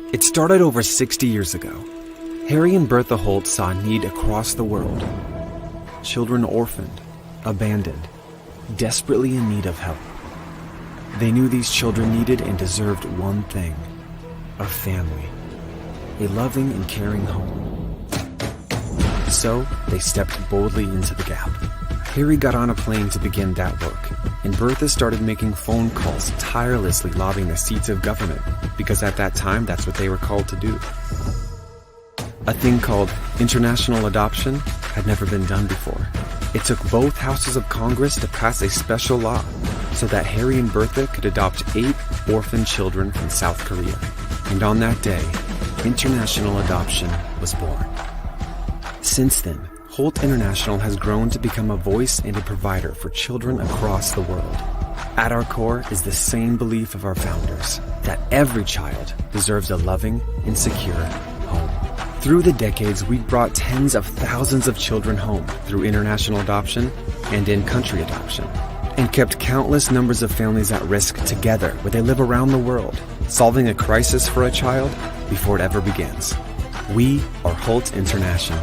It started over 60 years ago. Harry and Bertha Holt saw a need across the world. Children orphaned, abandoned, desperately in need of help. They knew these children needed and deserved one thing: a family, a loving and caring home. So they stepped boldly into the gap. Harry got on a plane to begin that work, and Bertha started making phone calls, tirelessly lobbying the seats of government, because at that time, that's what they were called to do. A thing called international adoption had never been done before. It took both houses of Congress to pass a special law so that Harry and Bertha could adopt 8 orphan children from South Korea. And on that day, international adoption was born. Since then, Holt International has grown to become a voice and a provider for children across the world. At our core is the same belief of our founders, that every child deserves a loving and secure home. Through the decades, we've brought tens of thousands of children home through international adoption and in-country adoption, and kept countless numbers of families at risk together where they live around the world, solving a crisis for a child before it ever begins. We are Holt International.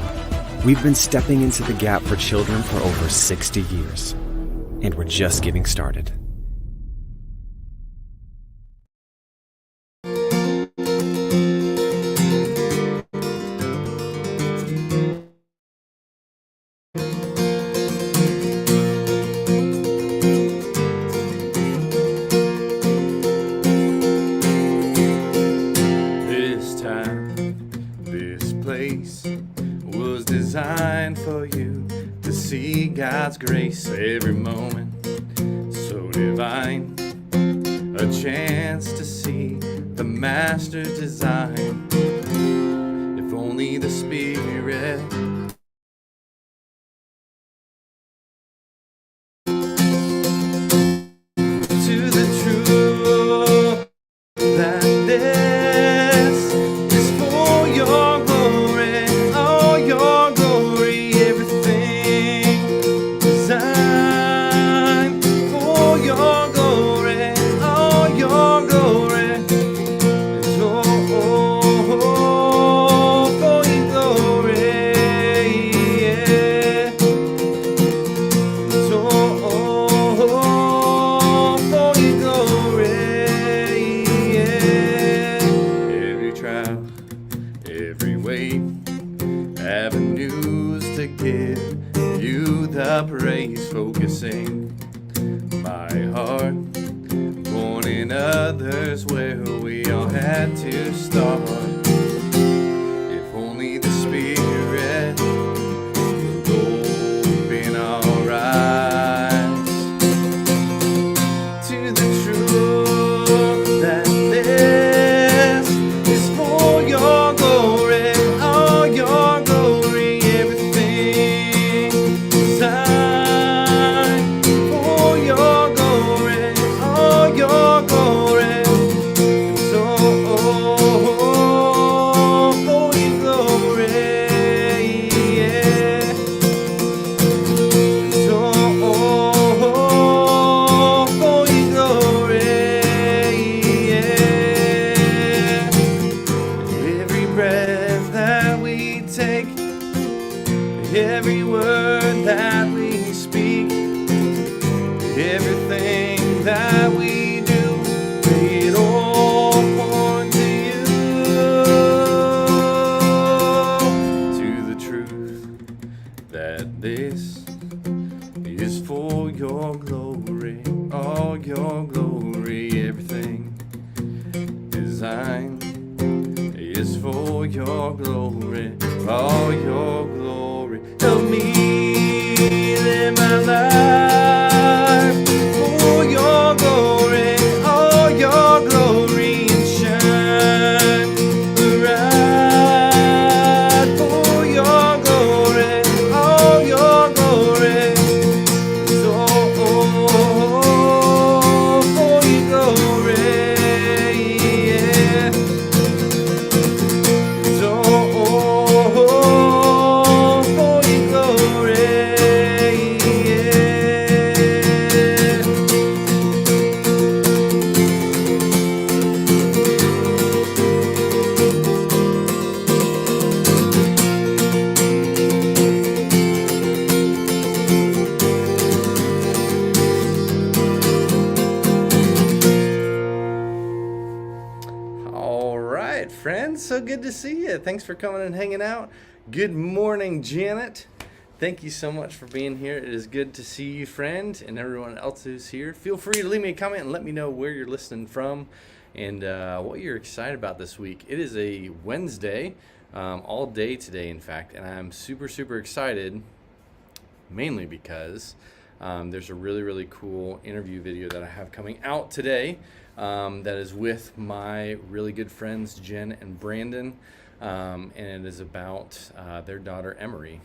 We've been stepping into the gap for children for over 60 years, and we're just getting started. This time, this place was designed for you to see God's grace every moment, so divine. A chance to see the Master's design. If only the Spirit to the truth that this is for your glory, all your glory, everything designed for your glory, all your glory. It's all for your glory, yeah. It's all for your glory, yeah. Every trial, every way, avenues to give you the praise, focusing my heart, warning others where we all had to start. If only the Spirit would open our eyes to the truth that this is for your glory, all your glory, everything designed for your glory, all your glory. It's all for your glory, yeah. It's all for your glory, yeah. Every breath that we take, every word that we speak, everything that we do, it all points to you, to the truth that this is for your glory, all your glory, everything designed is for your glory, all your glory. Help me live my life for your glory, all your glory, and shine bright for your glory, all your glory. It's all for your glory, yeah. It's all for your glory, yeah. friend. So good to see you. Thanks for coming and hanging out. Good morning, Janet. Thank you so much for being here. It is good to see you, friend, and everyone else who's here. Feel free to leave me a comment and let me know where you're listening from and what you're excited about this week. It is a Wednesday, all day today, in fact, and I'm super, super excited, mainly because there's a really, really cool interview video that I have coming out today that is with my really good friends, Jen and Brandon, and it is about their daughter, Emery.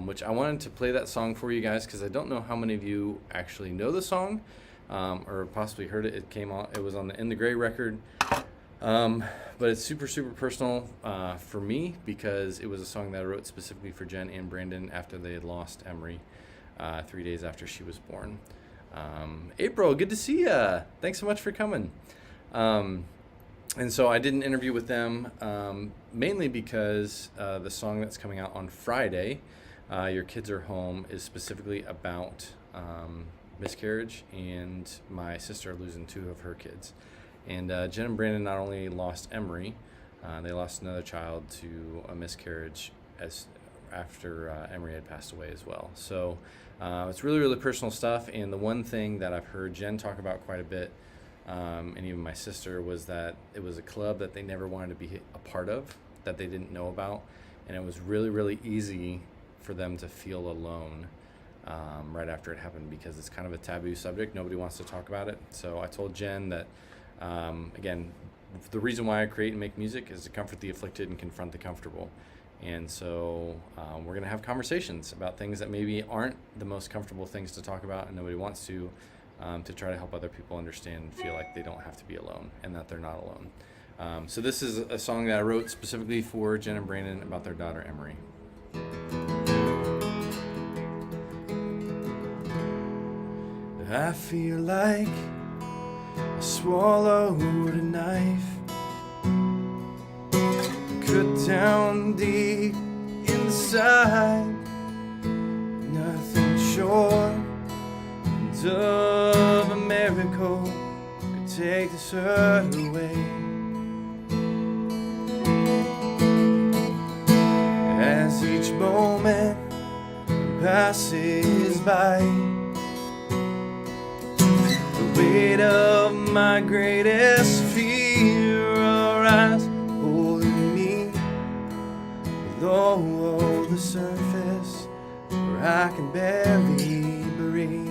Which I wanted to play that song for you guys because I don't know how many of you actually know the song or possibly heard it. It was on the In the Gray record, but it's super, super personal for me because it was a song that I wrote specifically for Jen and Brandon after they had lost Emery 3 days after she was born. April, good to see ya. Thanks so much for coming. And so I did an interview with them mainly because the song that's coming out on Friday, Your Kids Are Home, is specifically about miscarriage and my sister losing 2 of her kids. And Jen and Brandon not only lost Emery, they lost another child to a miscarriage after Emery had passed away as well. So it's really, really personal stuff. And the one thing that I've heard Jen talk about quite a bit, and even my sister, was that it was a club that they never wanted to be a part of, that they didn't know about, and it was really, really easy for them to feel alone right after it happened because it's kind of a taboo subject. Nobody wants to talk about it. So I told Jen that, again, the reason why I create and make music is to comfort the afflicted and confront the comfortable. And so we're going to have conversations about things that maybe aren't the most comfortable things to talk about and nobody wants to try to help other people understand and feel like they don't have to be alone and that they're not alone. So this is a song that I wrote specifically for Jen and Brandon about their daughter, Emery. I feel like I swallowed a knife, cut down deep inside, nothing short of a miracle could take this hurt away. As each moment passes by, the weight of my greatest fear arise, holding me below the surface where I can barely breathe.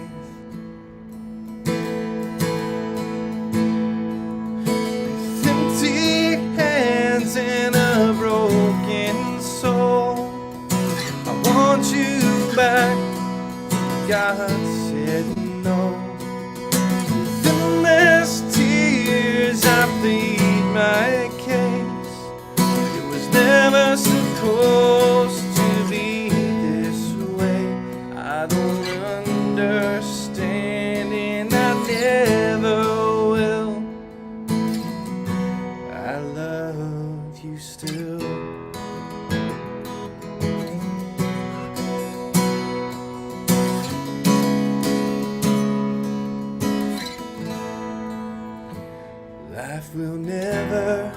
With empty hands and a broken soul, I want you back. God said no. With endless tears I plead my case. It was never supposed to be this way. I don't understand and I never will. I love you still. Life will never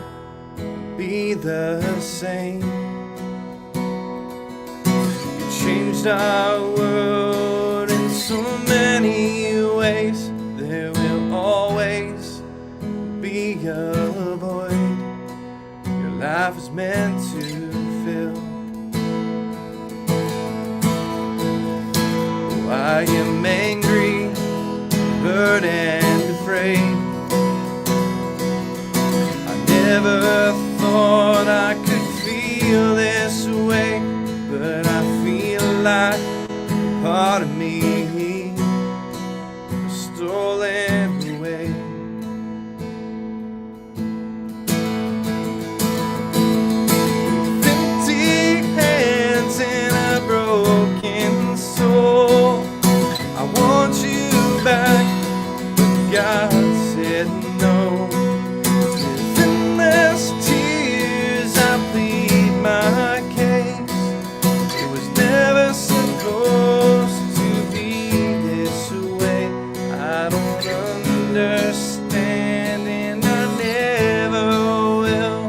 be the same. You changed our world in so many ways. There will always be a void your life is meant to fill. Oh, I am angry, hurt and afraid. Never thought I could feel this way, but I feel like part of me was stolen away. With empty hands and a broken soul, I want you back, but God said no. Tears I plead my case. It was never supposed to be this way. I don't understand and I never will.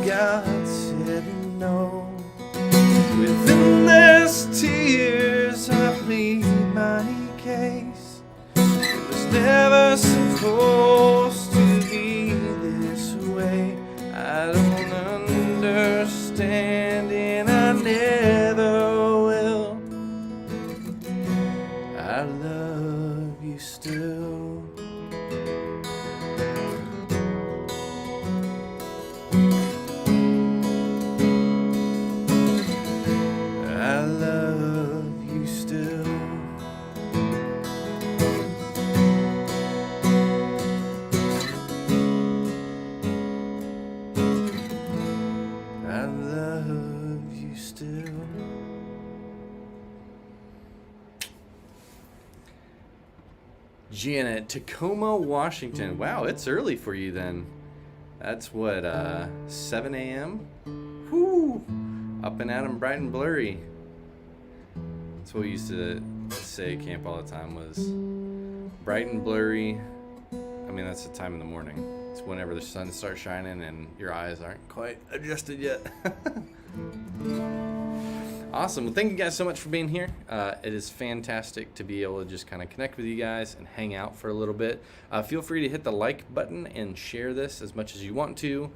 God said no. With endless tears I plead my case. It was never supposed to be this way. I don't understand and I never will. I love you still. I love you still. I love you still. Janet, Tacoma, Washington. Wow, it's early for you then. That's what, 7 a.m.? Whoo! Up and at 'em bright and blurry. That's what we used to say at camp all the time was bright and blurry. I mean, that's the time in the morning. It's whenever the sun starts shining and your eyes aren't quite adjusted yet. Awesome. Well, thank you guys so much for being here. It is fantastic to be able to just kind of connect with you guys and hang out for a little bit. Feel free to hit the like button and share this as much as you want to.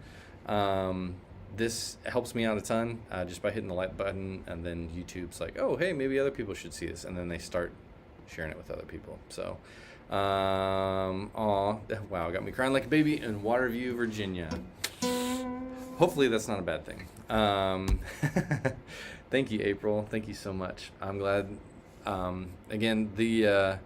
This helps me out a ton just by hitting the like button, and then YouTube's like, oh, hey, maybe other people should see this, and then they start sharing it with other people. So, wow, got me crying like a baby in Waterview, Virginia. Hopefully that's not a bad thing. Thank you, April. Thank you so much. I'm glad. Again, the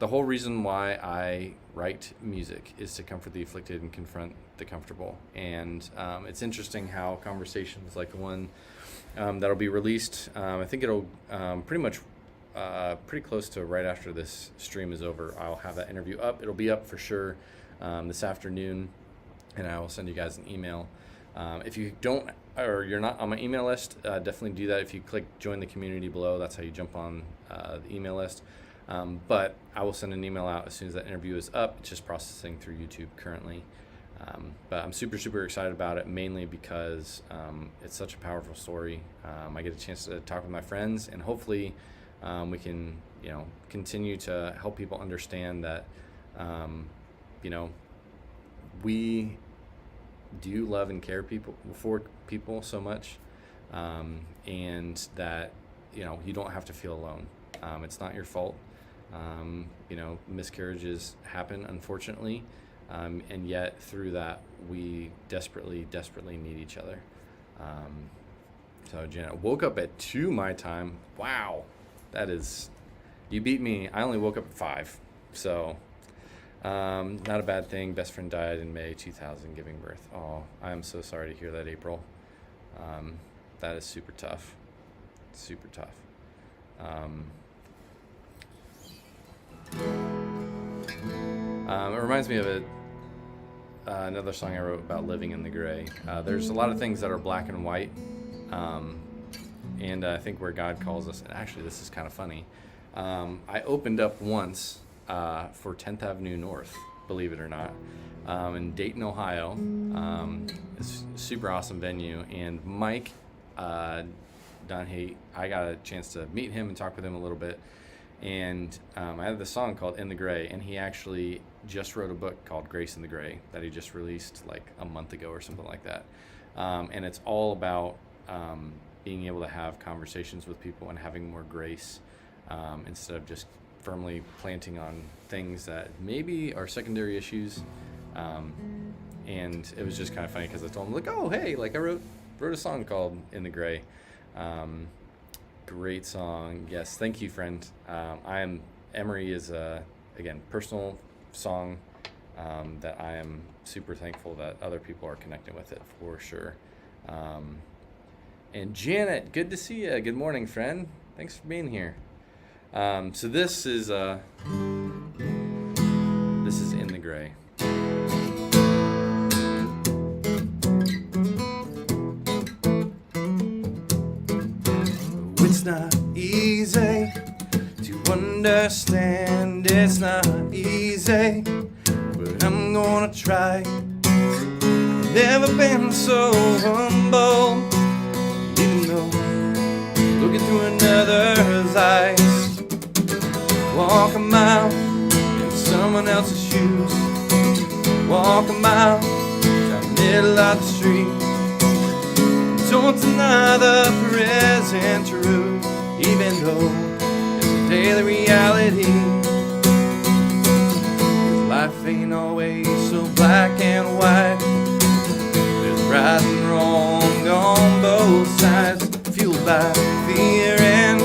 whole reason why I write music is to comfort the afflicted and confront the comfortable. And it's interesting how conversations like the one that'll be released, I think it'll pretty close to right after this stream is over, I'll have that interview up. It'll be up for sure this afternoon, and I will send you guys an email. If you don't, or you're not on my email list, definitely do that. If you click join the community below, that's how you jump on the email list. But I will send an email out as soon as that interview is up. It's just processing through YouTube currently. But I'm super, super excited about it, mainly because it's such a powerful story. I get a chance to talk with my friends, and hopefully we can, continue to help people understand that, we do love and care for people so much, and that you don't have to feel alone. It's not your fault. Miscarriages happen, unfortunately, and yet through that we desperately need each other. So Janet woke up at 2 my time. Wow, you beat me. I only woke up at 5, so not a bad thing. Best friend died in May 2000 giving birth. Oh, I am so sorry to hear that, April. That is super tough. It reminds me of another song I wrote about living in the gray. There's a lot of things that are black and white, and I think where God calls us, and actually this is kind of funny, I opened up once for 10th Avenue North, believe it or not, in Dayton, Ohio. It's a super awesome venue, and Mike Dunhate, I got a chance to meet him and talk with him a little bit, and I had this song called In the Gray, and he actually just wrote a book called Grace in the Gray that he just released like a month ago or something like that, and it's all about being able to have conversations with people and having more grace, instead of just firmly planting on things that maybe are secondary issues. And it was just kind of funny because I told him, like, oh, hey, like I wrote a song called In the Gray. Great song. Yes, thank you, friend. Emery is again, personal song that I am super thankful that other people are connecting with it for sure. And Janet, good to see you. Good morning, friend. Thanks for being here. So this is In the Gray. It's not easy to understand, it's not easy, but I'm gonna try. Never been so humble, even though looking through another's eyes. Walk a mile in someone else's shoes. Walk a mile down the middle of the street. Don't deny the present truth, even though it's a daily reality. 'Cause life ain't always so black and white. There's right and wrong on both sides, fueled by fear and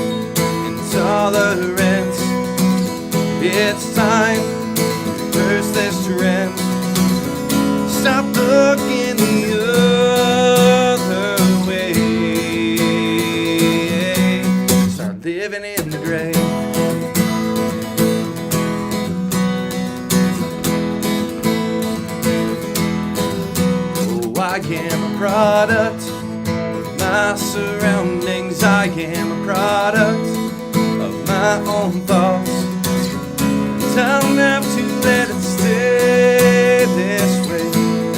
intolerance. It's time to reverse this trend. Stop looking the other way. Start living in the gray. Oh, I am a product of my surroundings. I am a product of my own thoughts. I don't have to let it stay this way.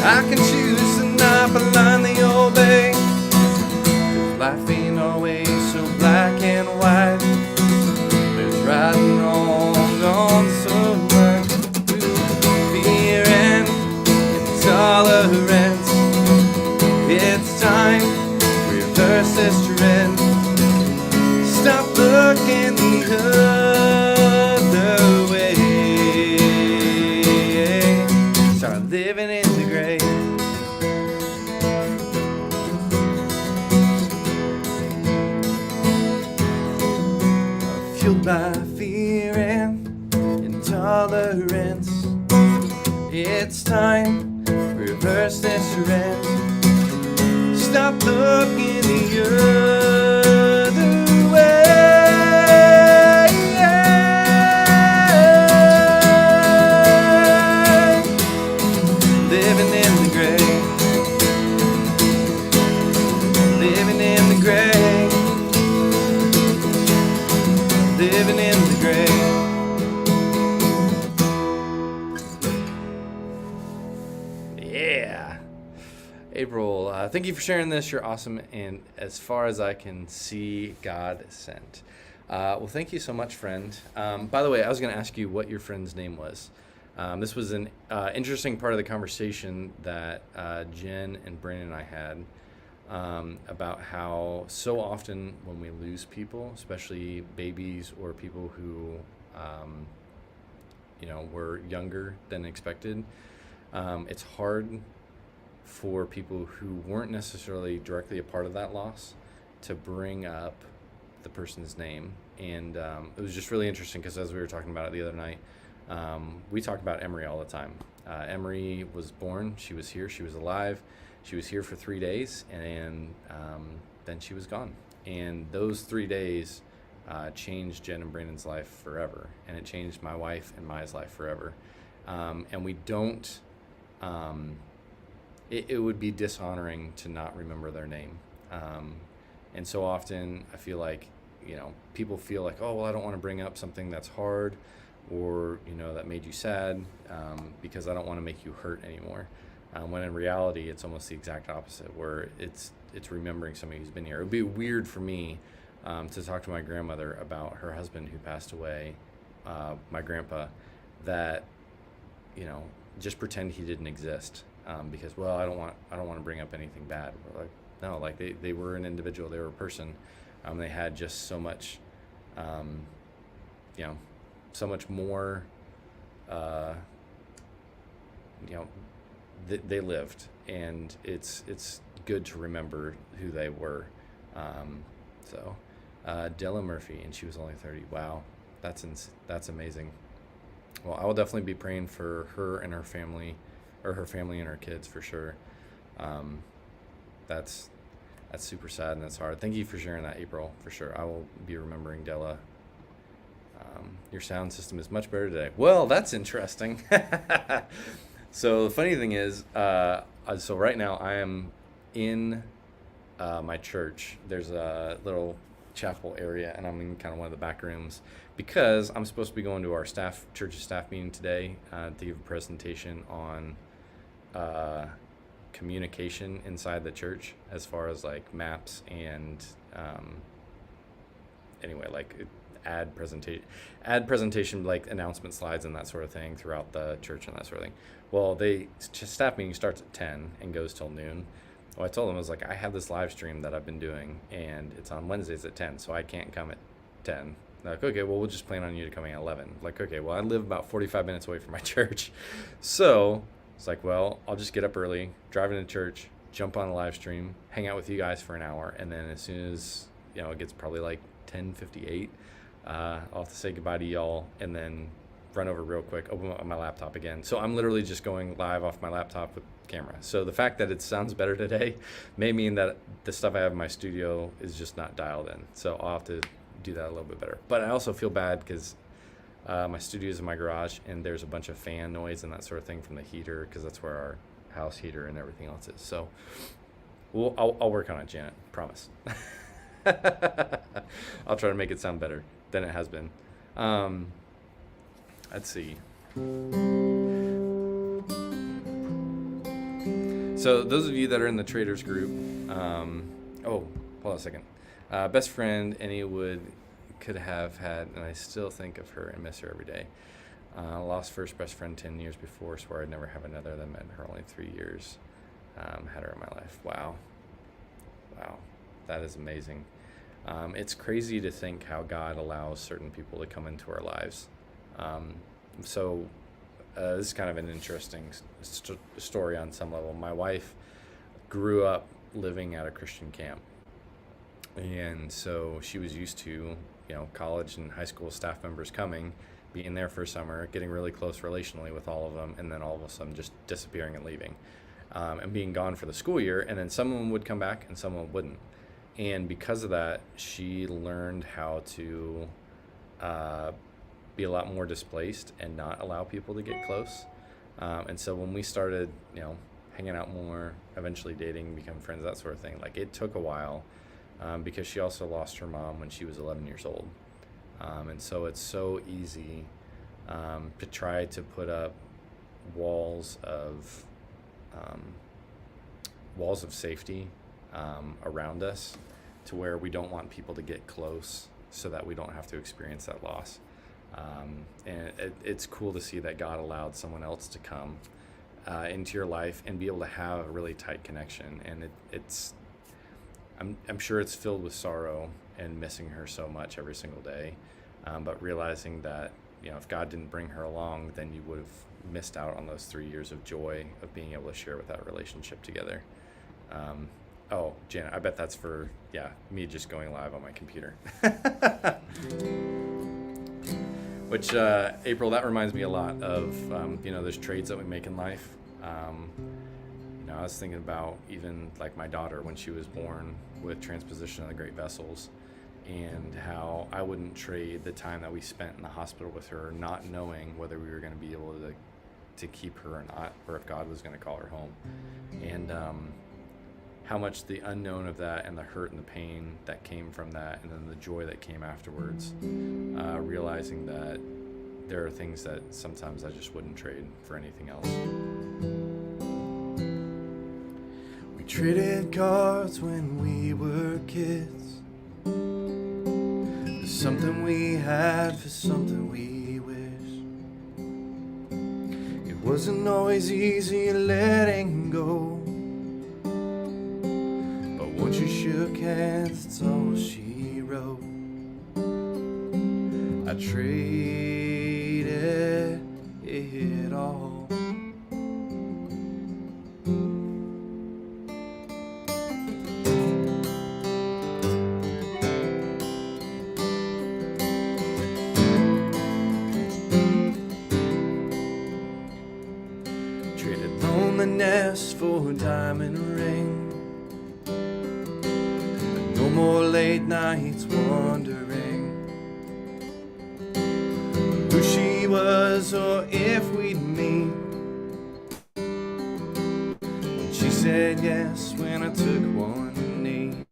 I can choose to not blindly obey. 'Cause life ain't always so black and white. There's right and wrong on so much. Fear and intolerance. It's time to reverse this trend. Stop looking the other way. Start living in the gray. Fueled by fear and intolerance. It's time to reverse this trend. Stop looking the other way. Living in the gray. Living in the gray. Living in the gray. Yeah. April, thank you for sharing this. You're awesome. And as far as I can see, God sent. Well, thank you so much, friend. By the way, I was going to ask you what your friend's name was. This was an interesting part of the conversation that Jen and Brandon and I had about how so often when we lose people, especially babies or people who, were younger than expected, it's hard for people who weren't necessarily directly a part of that loss to bring up the person's name. And it was just really interesting because as we were talking about it the other night, we talk about Emery all the time. Emery was born, she was here, she was alive, she was here for 3 days, and then she was gone. And those 3 days changed Jen and Brandon's life forever, and it changed my wife and Maya's life forever. And we don't, it would be dishonoring to not remember their name. And so often I feel like, people feel like, oh, well, I don't want to bring up something that's hard or, that made you sad because I don't want to make you hurt anymore. When in reality, it's almost the exact opposite, where it's remembering somebody who's been here. It would be weird for me to talk to my grandmother about her husband who passed away, my grandpa, that, just pretend he didn't exist because, well, I don't want to bring up anything bad. We're like, no, like they were an individual, they were a person. They had just so much, so much more, they lived, and it's good to remember who they were. Della Murphy, and she was only 30. Wow, that's amazing. Well, I will definitely be praying for her and her family, or her family and her kids for sure. That's super sad and that's hard. Thank you for sharing that, April, for sure. I will be remembering Della. Your sound system is much better today. Well, that's interesting. So the funny thing is, so right now I am in my church. There's a little chapel area, and I'm in kind of one of the back rooms because I'm supposed to be going to our church's staff meeting today to give a presentation on communication inside the church as far as like maps and anyway, like ad presentation like announcement slides and that sort of thing throughout the church and that sort of thing. Well, staff meeting starts at 10 and goes till noon. Well, I told them, I was like, I have this live stream that I've been doing and it's on Wednesdays at 10, so I can't come at 10. They're like, okay, well, we'll just plan on you to coming at 11. Like, okay, well, I live about 45 minutes away from my church. So it's like, well, I'll just get up early, drive into church, jump on a live stream, hang out with you guys for an hour. And then as soon as, it gets probably like 10:58, I'll have to say goodbye to y'all and then run over real quick, open up my laptop again. So I'm literally just going live off my laptop with camera. So the fact that it sounds better today may mean that the stuff I have in my studio is just not dialed in. So I'll have to do that a little bit better. But I also feel bad because my studio is in my garage and there's a bunch of fan noise and that sort of thing from the heater, because that's where our house heater and everything else is. So I'll work on it, Janet, promise. I'll try to make it sound better than it has been. Let's see. So those of you that are in the traders group, hold on a second. Best friend any could have had, and I still think of her and miss her every day. Lost first best friend 10 years before, swore I'd never have another, then met her only 3 years. Had her in my life. Wow, that is amazing. It's crazy to think how God allows certain people to come into our lives. So this is kind of an interesting story on some level. My wife grew up living at a Christian camp. And so she was used to, college and high school staff members coming, being there for a summer, getting really close relationally with all of them, and then all of a sudden just disappearing and leaving, and being gone for the school year. And then some of them would come back and some of them wouldn't. And because of that, she learned how to be a lot more displaced and not allow people to get close. And so when we started, hanging out more, eventually dating, become friends, that sort of thing, like it took a while. Because she also lost her mom when she was 11 years old. And so it's so easy to try to put up walls of safety around us to where we don't want people to get close so that we don't have to experience that loss. And it's cool to see that God allowed someone else to come into your life and be able to have a really tight connection. And I'm sure it's filled with sorrow and missing her so much every single day, but realizing that, if God didn't bring her along, then you would have missed out on those 3 years of joy of being able to share with that relationship together. Janet, I bet that's for, me just going live on my computer. Which, April, that reminds me a lot of, those trades that we make in life. I was thinking about even like my daughter when she was born with transposition of the great vessels, and how I wouldn't trade the time that we spent in the hospital with her, not knowing whether we were going to be able to keep her or not, or if God was going to call her home. And how much the unknown of that and the hurt and the pain that came from that, and then the joy that came afterwards, realizing that there are things that sometimes I just wouldn't trade for anything else. Traded cards when we were kids. There's something we had for something we wish. It wasn't always easy letting go, but once you shook hands, that's all she wrote. I traded it all. For a diamond ring, and no more late nights wondering who she was or if we'd meet. And she said yes when I took one knee.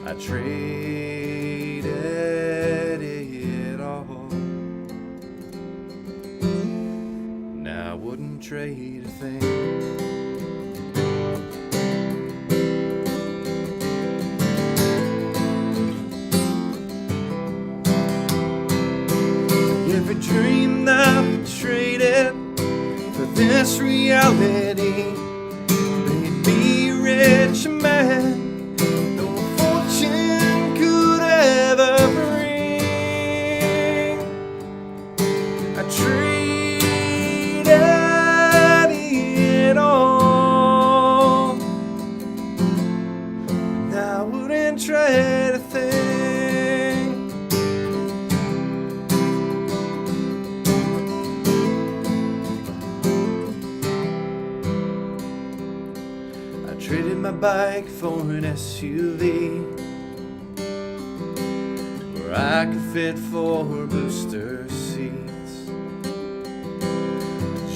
I traded it all. Now I wouldn't trade trade a thing. Every dream that I traded for this reality made me a rich man, no fortune could ever bring. I traded it all, and I wouldn't trade a thing. Traded my bike for an SUV where I could fit 4 booster seats,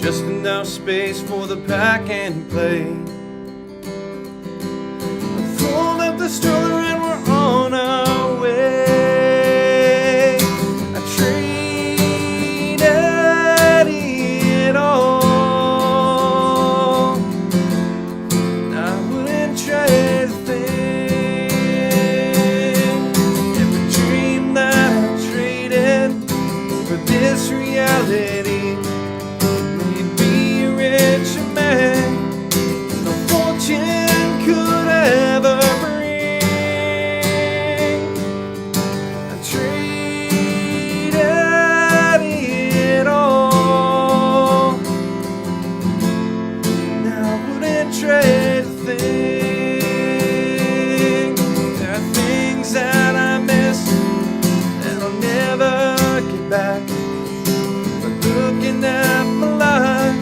just enough space for the pack and play. I pulled up the stroller and we're on our way. I traded it all. Trade a thing. Every dream that I traded for this reality made me a rich man, no fortune could ever bring. I traded it all, now I wouldn't trade a thing. That I miss and I'll never get back. But looking at my life,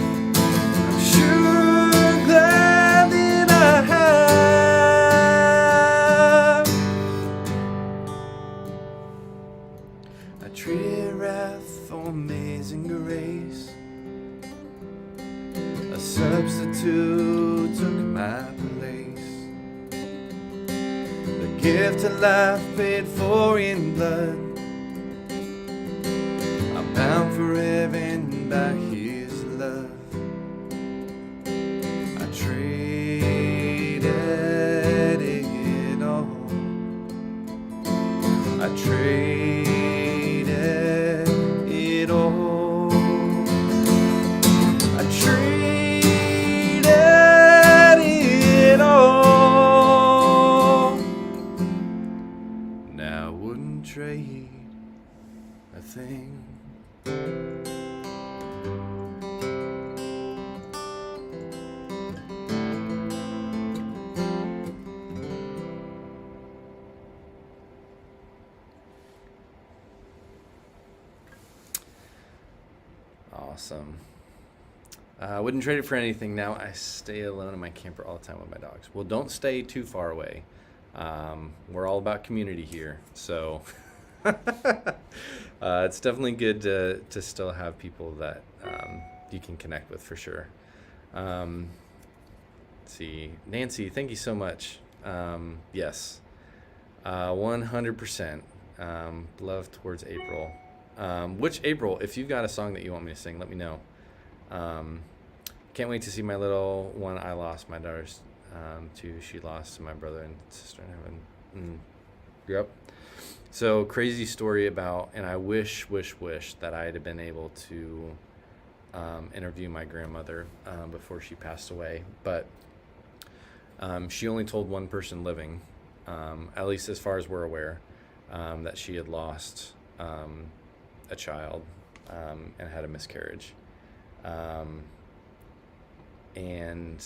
I'm sure glad that I have. I traded wrath for amazing grace. A substitute took my place. Gift of life paid for in blood. I'm bound for heaven by His love. I traded it all. I traded it all. I traded it all. Trade a thing. Awesome. I wouldn't trade it for anything. Now I stay alone in my camper all the time with my dogs. Well, don't stay too far away. We're all about community here, so it's definitely good to still have people that you can connect with for sure. Let's see, Nancy, thank you so much. Yes, 100%. Love towards April. Which April? If you've got a song that you want me to sing, let me know. Can't wait to see my little one. I lost my daughter's to she lost to my brother and sister in heaven. Yep. So crazy story about, and I wish that I had been able to interview my grandmother before she passed away, but she only told one person living, at least as far as we're aware, that she had lost a child and had a miscarriage, and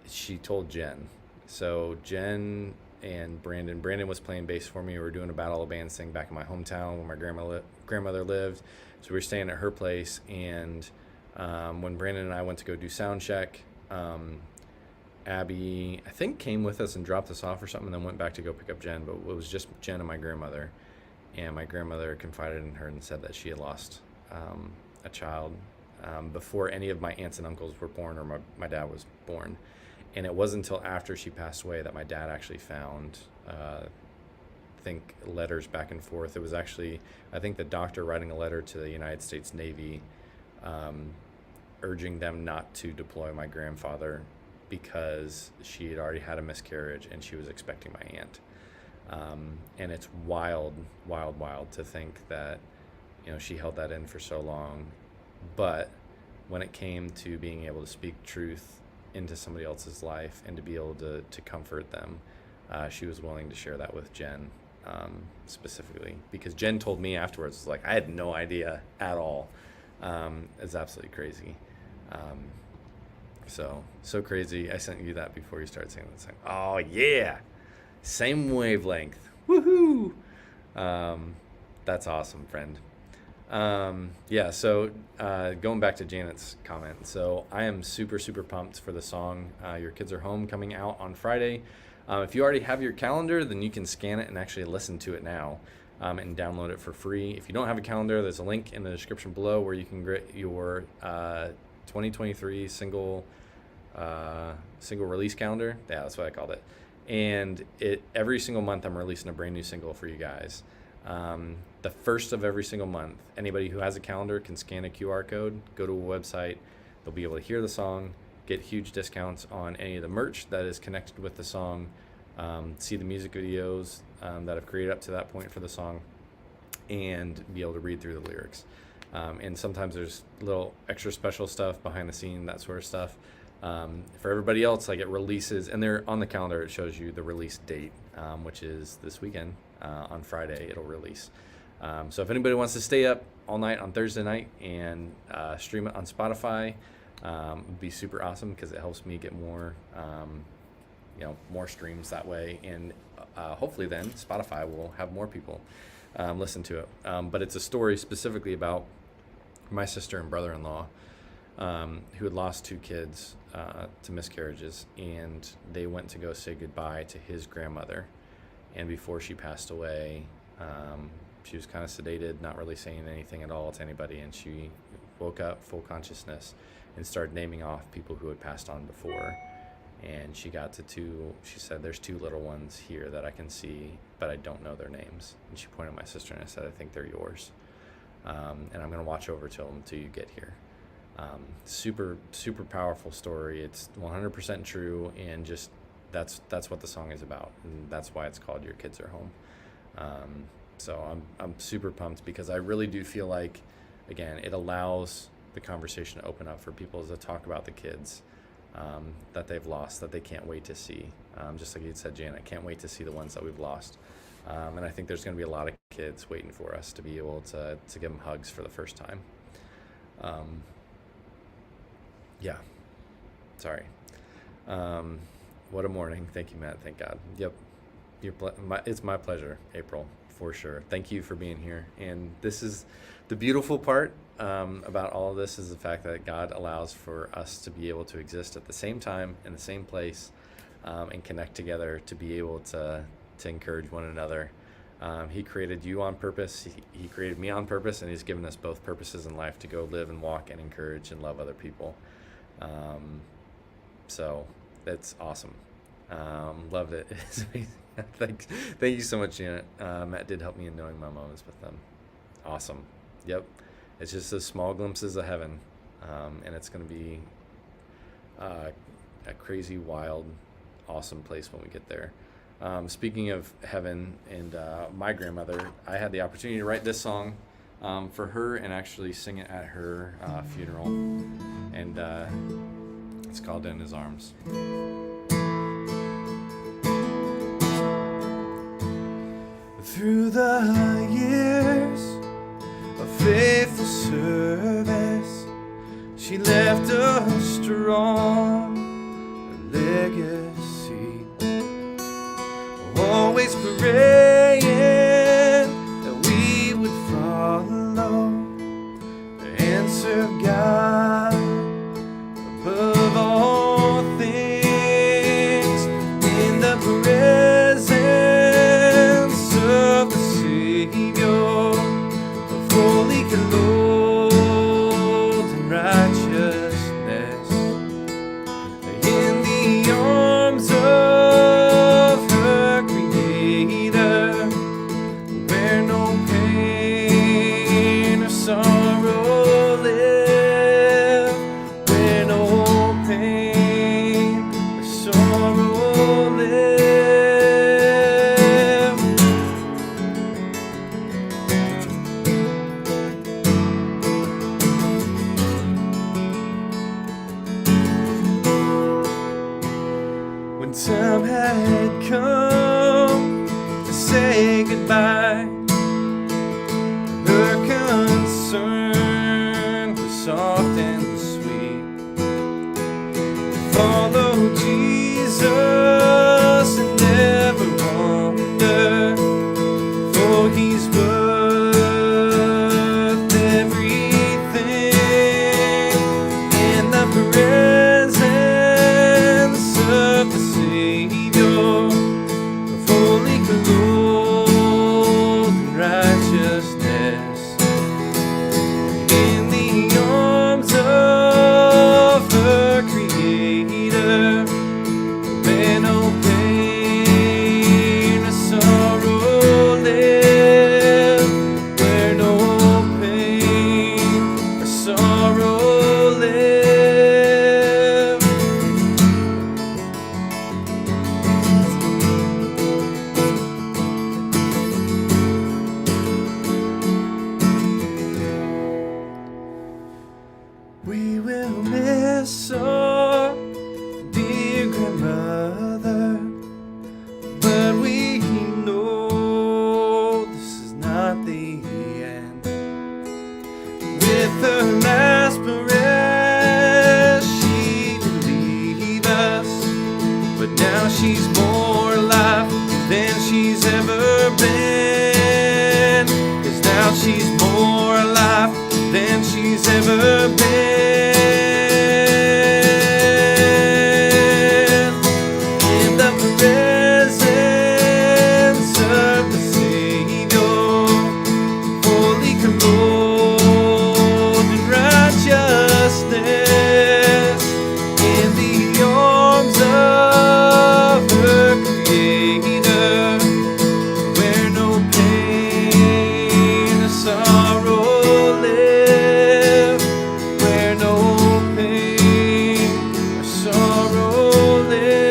she told Jen. So Jen and Brandon was playing bass for me. We were doing a Battle of Bands thing back in my hometown where my grandmother lived. So we were staying at her place, and when Brandon and I went to go do sound check, Abby, I think, came with us and dropped us off or something, and then went back to go pick up Jen. But it was just Jen and my grandmother. And my grandmother confided in her and said that she had lost a child before any of my aunts and uncles were born, or my dad was born. And it wasn't until after she passed away that my dad actually found, I think, letters back and forth. It was actually, I think, the doctor writing a letter to the United States Navy urging them not to deploy my grandfather because she had already had a miscarriage and she was expecting my aunt. And it's wild to think that, she held that in for so long. But when it came to being able to speak truth into somebody else's life and to be able to comfort them, she was willing to share that with Jen, specifically, because Jen told me afterwards, like, I had no idea at all. It's absolutely crazy. So crazy. I sent you that before you started saying that song. Oh yeah, same wavelength. Woohoo! That's awesome, friend. So going back to Janet's comment, so I am super pumped for the song Your Kids Are Home, coming out on Friday. If you already have your calendar, then you can scan it and actually listen to it now, and download it for free. If you don't have a calendar, there's a link in the description below where you can get your 2023 single release calendar. Yeah, that's what I called it. And every single month I'm releasing a brand new single for you guys. The first of every single month, anybody who has a calendar can scan a QR code, go to a website. They'll be able to hear the song, get huge discounts on any of the merch that is connected with the song, see the music videos that I've created up to that point for the song, and be able to read through the lyrics. And sometimes there's little extra special stuff behind the scene, that sort of stuff. For everybody else, like, it releases, and they're on the calendar, it shows you the release date, which is this weekend. On Friday it'll release. So if anybody wants to stay up all night on Thursday night and stream it on Spotify, it'd be super awesome, because it helps me get more streams that way, and hopefully then Spotify will have more people listen to it. But it's a story specifically about my sister and brother-in-law, who had lost 2 kids to miscarriages, and they went to go say goodbye to his grandmother. And before she passed away, she was kind of sedated, not really saying anything at all to anybody, and she woke up full consciousness and started naming off people who had passed on before. And she got to 2. She said, there's 2 little ones here that I can see, but I don't know their names. And she pointed at my sister and I said, I think they're yours. And I'm going to watch over to them until you get here. Super powerful story. It's 100% true, and just that's what the song is about, and that's why it's called Your Kids Are Home. So I'm super pumped, because I really do feel like, again, it allows the conversation to open up for people to talk about the kids that they've lost, that they can't wait to see. Just like you said, Janet, can't wait to see the ones that we've lost. And I think there's going to be a lot of kids waiting for us to be able to give them hugs for the first time. Sorry. What a morning. Thank you, Matt. Thank God. Yep. It's my pleasure, April, for sure. Thank you for being here. And this is the beautiful part about all of this, is the fact that God allows for us to be able to exist at the same time, in the same place, and connect together to be able to encourage one another. He created you on purpose. He created me on purpose, and he's given us both purposes in life to go live and walk and encourage and love other people. So that's awesome. Loved it. It's amazing. Thank you so much, Janet. Matt did help me in knowing my moments with them. Awesome. Yep. It's just those small glimpses of heaven, and it's going to be a crazy, wild, awesome place when we get there. Speaking of heaven and my grandmother, I had the opportunity to write this song for her and actually sing it at her funeral, and it's called In His Arms. Through the years of faithful service, she left a strong legacy, always praying that we would follow and serve God above all things, in the presence of the Savior, of holy gold and righteousness. time had come to say goodbye. Her concern was soft and sweet. Follow Jesus and never wander, for he's worth everything. In the presence of the Savior, of holy gold and righteousness, in the arms of her Creator, where no pain or sorrow live, where no pain or sorrow live. We will miss our dear grandmother, but we know this is not the end. With her last breath, she did leave us, but now she's more alive than she's ever been. 'Cause now she's more alive than she's ever been. In the presence of the Savior, fully clothed in righteousness, in the arms of her Creator, where no pain or sorrow live, where no pain or sorrow live.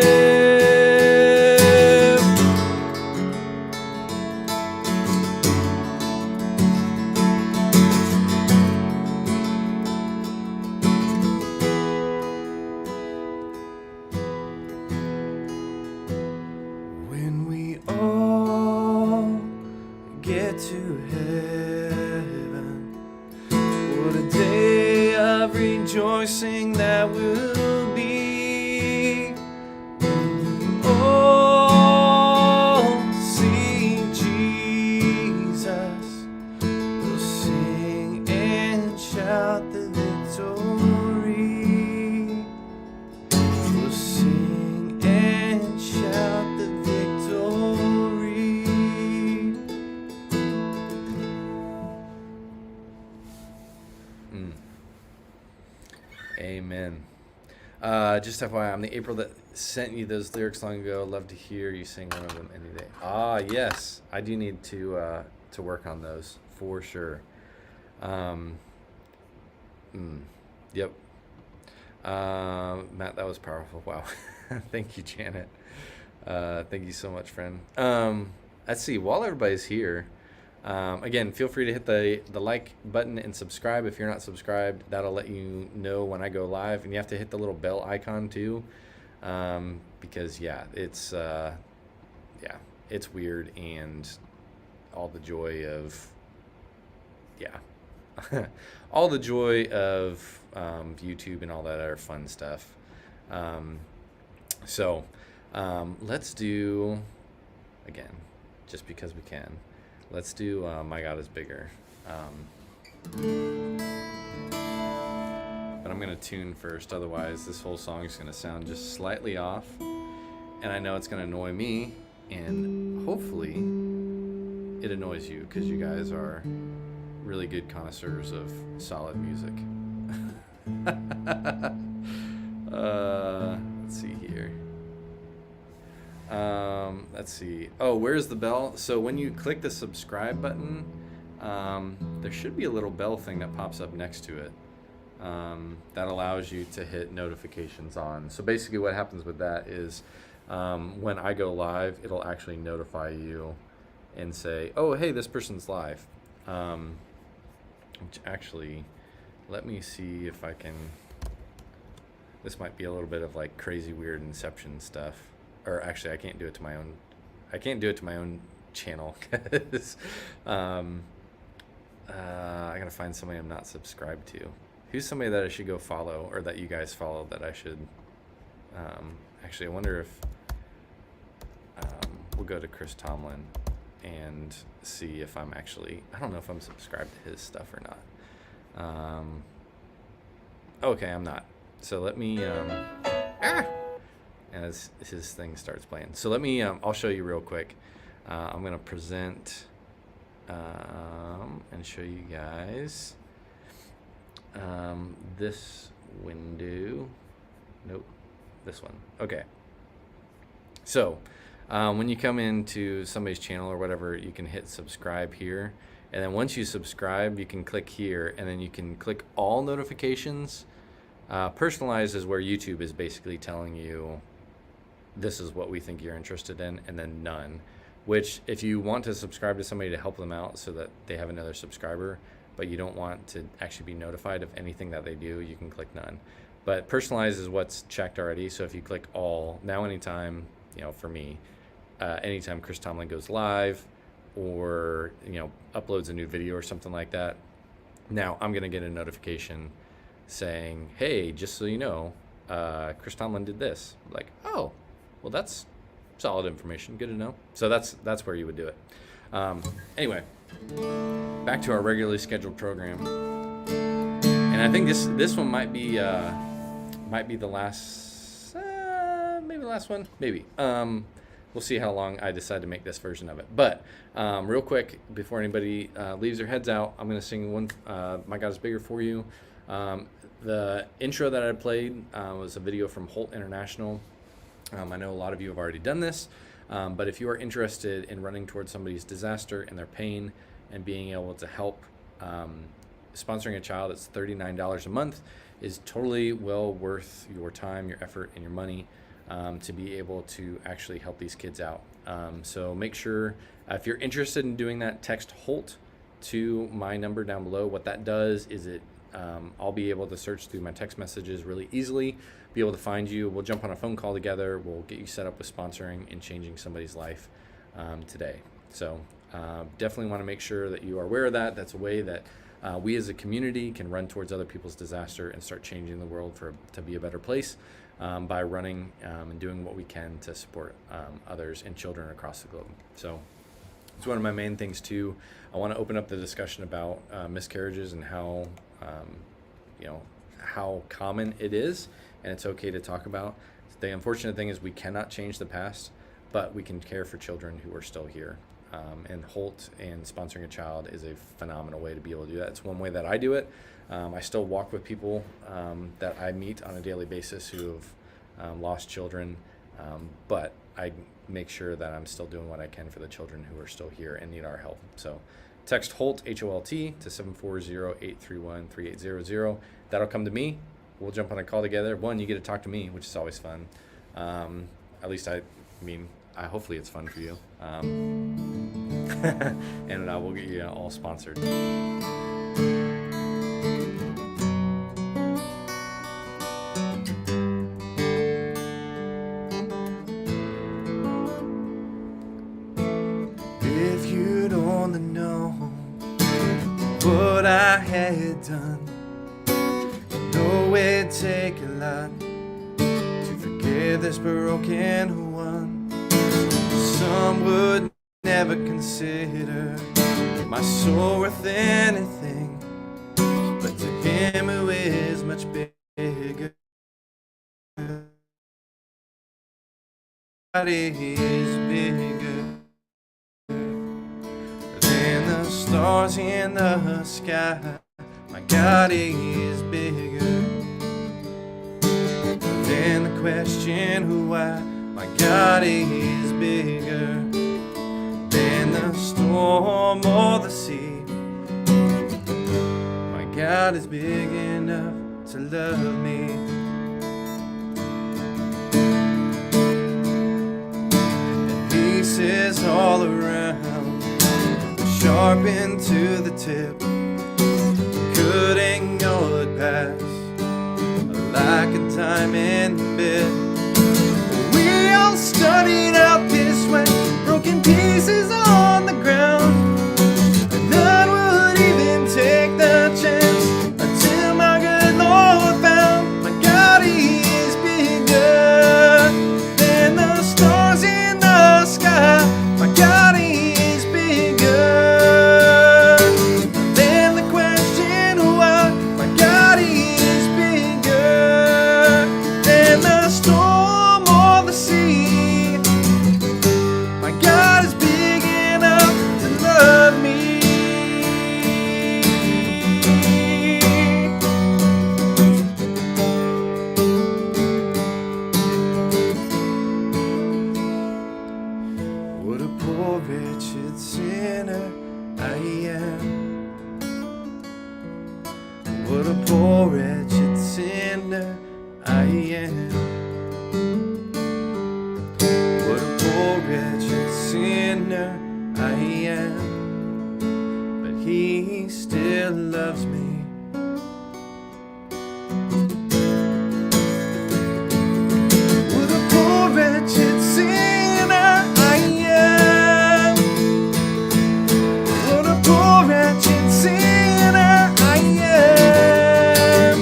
When we all get to heaven, what a day of rejoicing that will be. When we all see Jesus, we'll sing and shout the victory. We'll sing and shout the victory. Amen. Just FYI, I'm the April that sent you those lyrics long ago. Love to hear you sing one of them any day. Ah, yes, I do need to work on those for sure. Yep. Matt, that was powerful. Wow. Thank you, Janet. Thank you so much, friend. Let's see. While everybody's here, again, feel free to hit the like button and subscribe if you're not subscribed. That'll let you know when I go live, and you have to hit the little bell icon too, because it's weird, and all the joy of all the joy of YouTube and all that other fun stuff. So let's do, again, just because we can, let's do My God is Bigger. But I'm going to tune first, otherwise this whole song is going to sound just slightly off, and I know it's going to annoy me, and hopefully it annoys you, because you guys are really good connoisseurs of solid music. Let's see here. Let's see. Oh, where's the bell? So when you click the subscribe button, there should be a little bell thing that pops up next to it. That allows you to hit notifications on. So basically what happens with that is when I go live, it'll actually notify you and say, oh, hey, this person's live. Which actually, let me see if I can, this might be a little bit of like crazy weird Inception stuff. or actually I can't do it to my own channel because I gotta find somebody I'm not subscribed to. Who's somebody that I should go follow, or that you guys follow that I should actually I wonder if we'll go to Chris Tomlin and see if I'm actually, I don't know if I'm subscribed to his stuff or not. Okay, I'm not. So let me as his thing starts playing. So let me I'll show you real quick. I'm gonna present and show you guys this window. Nope, this one. Okay. So when you come into somebody's channel or whatever, you can hit subscribe here. And then once you subscribe, you can click here, and then you can click all notifications. Personalized is where YouTube is basically telling you this is what we think you're interested in, and then none. Which, if you want to subscribe to somebody to help them out so that they have another subscriber, but you don't want to actually be notified of anything that they do, you can click none. But personalized is what's checked already. So if you click all, now anytime, for me, anytime Chris Tomlin goes live or, uploads a new video or something like that, now I'm going to get a notification saying, hey, just so you know, Chris Tomlin did this. Like, oh, well, that's solid information. Good to know. So that's where you would do it. Anyway, back to our regularly scheduled program. And I think this one might be the last, maybe the last one, maybe. We'll see how long I decide to make this version of it. But real quick, before anybody leaves their heads out, I'm going to sing one, My God is Bigger for you. The intro that I played was a video from Holt International. I know a lot of you have already done this, but if you are interested in running towards somebody's disaster and their pain and being able to help, sponsoring a child that's $39 a month is totally well worth your time, your effort, and your money to be able to actually help these kids out. So make sure, if you're interested in doing that, text HOLT to my number down below. What that does is I'll be able to search through my text messages really easily, be able to find you. We'll jump on a phone call together. We'll get you set up with sponsoring and changing somebody's life today. So definitely want to make sure that you are aware of that. That's a way that we as a community can run towards other people's disaster and start changing the world to be a better place by running and doing what we can to support others and children across the globe. So it's one of my main things too. I want to open up the discussion about miscarriages and how how common it is, and it's okay to talk about. The unfortunate thing is we cannot change the past, but we can care for children who are still here. And Holt and sponsoring a child is a phenomenal way to be able to do that. It's one way that I do it. I still walk with people that I meet on a daily basis who have lost children, but I make sure that I'm still doing what I can for the children who are still here and need our help. So text HOLT, H-O-L-T, to 740-831-3800. That'll come to me. We'll jump on a call together. One, you get to talk to me, which is always fun. At least hopefully it's fun for you. And we'll get you all sponsored. If you'd only know what I had done, I know it'd take a lot to forgive this broken one. Some would never consider my soul worth anything, but to him who is much bigger, God is bigger than the stars in the sky. My God is bigger than the question who I. My God is bigger than the storm or the sea. My God is big enough to love me. And pieces all around, sharpened to the tip, couldn't go it past like a diamond bit. We all stood am, but he still loves me. What a poor wretched sinner I am. What a poor wretched sinner I am.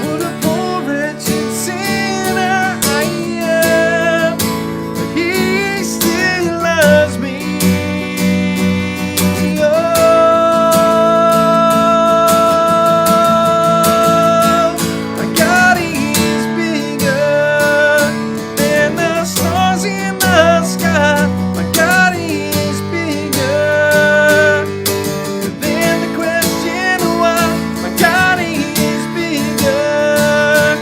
What a poor wretched sinner I am, but he still loves me. Oh, my God is bigger than the stars in the sky. My God is bigger than the question why. My God is bigger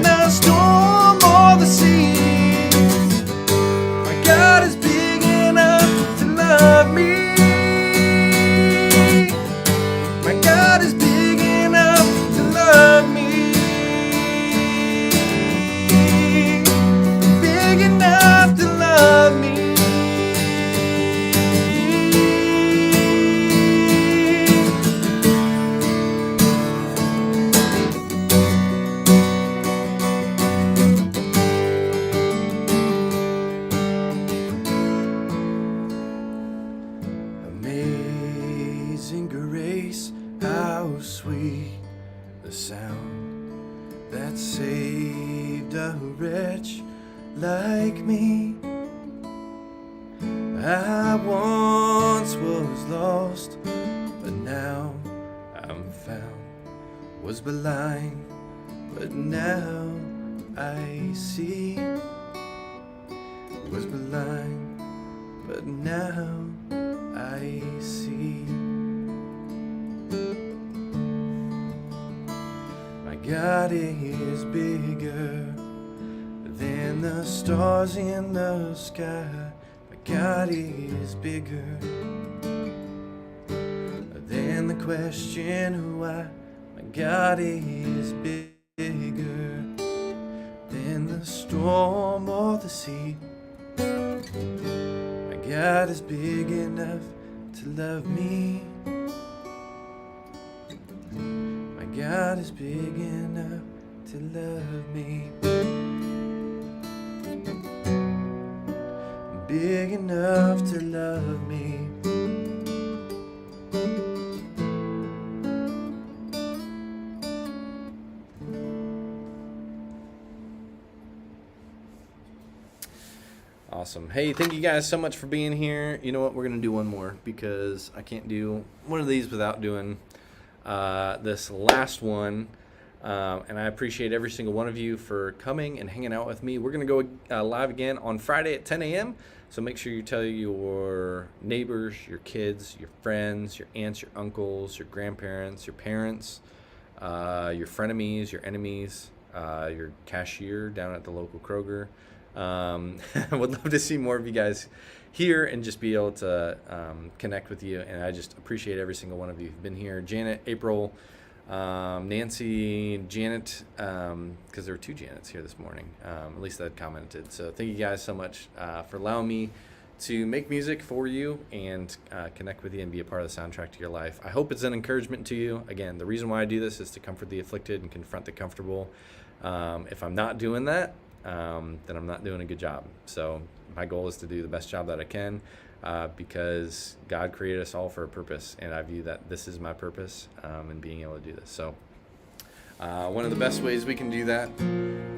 than the storm or the sea. My God is big enough to love me. My God is big enough to love me. Big enough to love me. Amazing grace, how sweet the sound that saved a wretch like me. I once was lost, but now I'm found. Was blind, but now I see. Was blind, but now I see. My God is bigger than the stars in the sky. My God is bigger than the question why. My God is bigger than the storm or the sea. My God is big enough to love me. My God is big enough to love me. Big enough to love me. Awesome. Hey, thank you guys so much for being here. You know what? We're going to do one more because I can't do one of these without doing this last one. And I appreciate every single one of you for coming and hanging out with me. We're going to go live again on Friday at 10 a.m. So make sure you tell your neighbors, your kids, your friends, your aunts, your uncles, your grandparents, your parents, your frenemies, your enemies, your cashier down at the local Kroger. I would love to see more of you guys here and just be able to connect with you. And I just appreciate every single one of you who've been here. Janet, April, Nancy, Janet, because there were 2 Janets here this morning, at least that commented. So thank you guys so much for allowing me to make music for you and connect with you and be a part of the soundtrack to your life. I hope it's an encouragement to you. Again, the reason why I do this is to comfort the afflicted and confront the comfortable. If I'm not doing that, then I'm not doing a good job. So my goal is to do the best job that I can because God created us all for a purpose, and I view that this is my purpose in being able to do this. So one of the best ways we can do that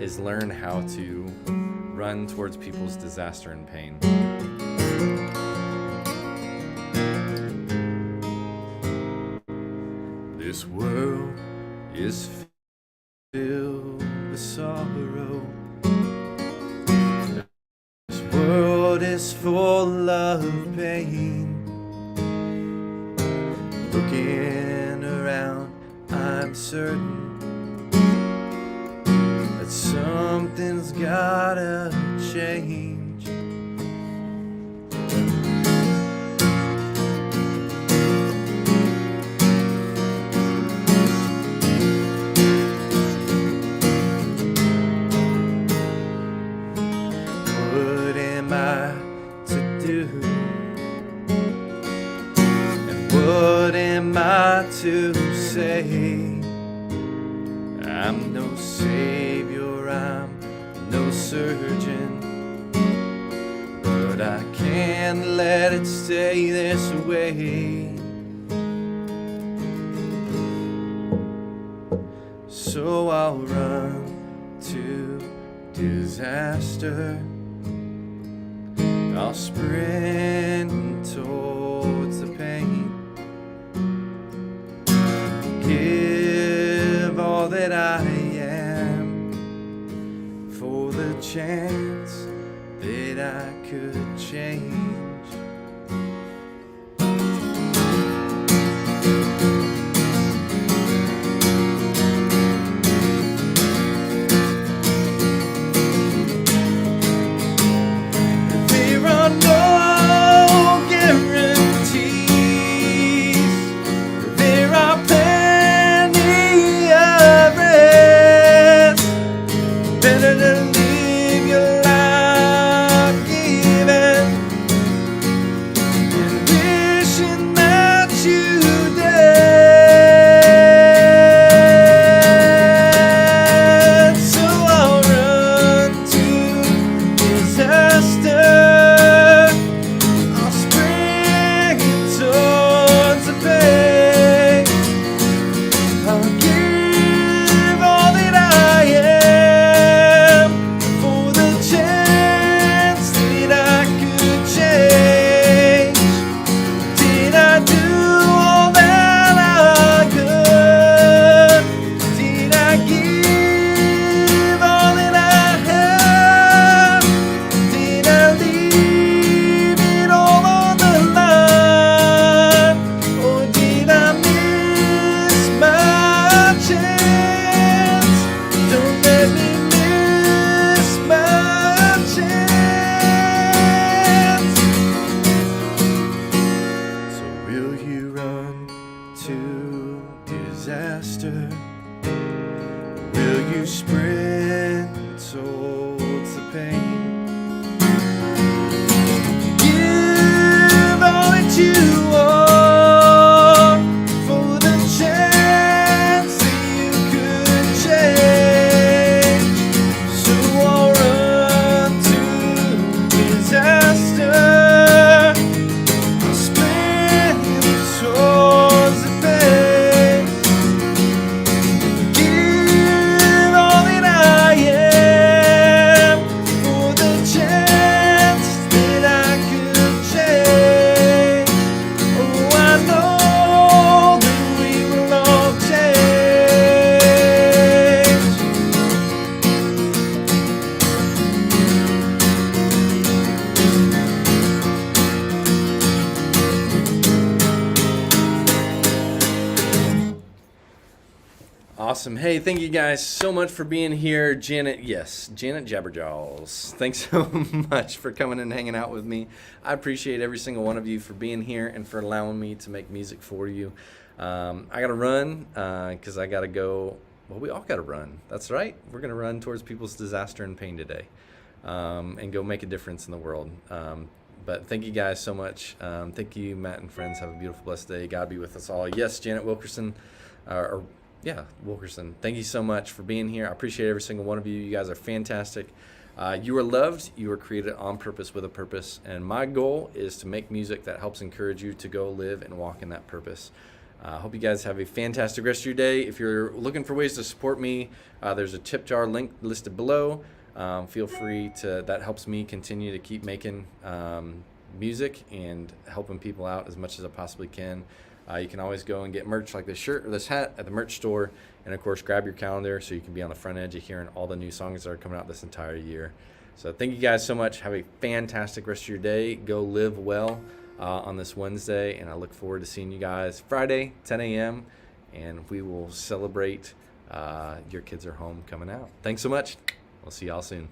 is learn how to run towards people's disaster and pain. This world is filled with sorrow. This world is full of pain. Looking around, I'm certain that something's gotta change. What am I to do to say, I'm no savior, I'm no surgeon, but I can't let it stay this way. So I'll run to disaster, I'll sprint towards the pain, give all that I am for the chance that I could change. There are no guarantees, there are plenty of risks. Better to live your life given and wishing that you did. So I'll run to disaster, I'll spring towards the pain, I'll give all that I am for the chance that I could change. Did I do all that I could? Did I give all that I have? Did I leave it all on the line? Or did I miss my chance? Don't let me miss my chance. So will you run to disaster? Will you sprint towards the pain? Give all that you are for the chance that you could change. So I'll run to disaster, I'll sprint towards the pain, give all that I am for the chance that I could change. Oh, I know that we will all change. Awesome. Hey, thank you guys so much for being here. Janet Jabberjaws. Thanks so much for coming and hanging out with me. I appreciate every single one of you for being here and for allowing me to make music for you. I got to run because I got to go. Well, we all got to run. That's right. We're going to run towards people's disaster and pain today and go make a difference in the world. But thank you guys so much. Thank you, Matt and friends. Have a beautiful, blessed day. God be with us all. Yes, Janet Wilkerson, Wilkerson. Thank you so much for being here. I appreciate every single one of you. You guys are fantastic. You are loved. You were created on purpose with a purpose. And my goal is to make music that helps encourage you to go live and walk in that purpose. I hope you guys have a fantastic rest of your day. If you're looking for ways to support me, there's a tip jar link listed below. Feel free to, that helps me continue to keep making music and helping people out as much as I possibly can. You can always go and get merch like this shirt or this hat at the merch store. And, of course, grab your calendar so you can be on the front edge of hearing all the new songs that are coming out this entire year. So thank you guys so much. Have a fantastic rest of your day. Go live well on this Wednesday. And I look forward to seeing you guys Friday, 10 a.m. And we will celebrate Your Kids Are Home coming out. Thanks so much. We'll see y'all soon.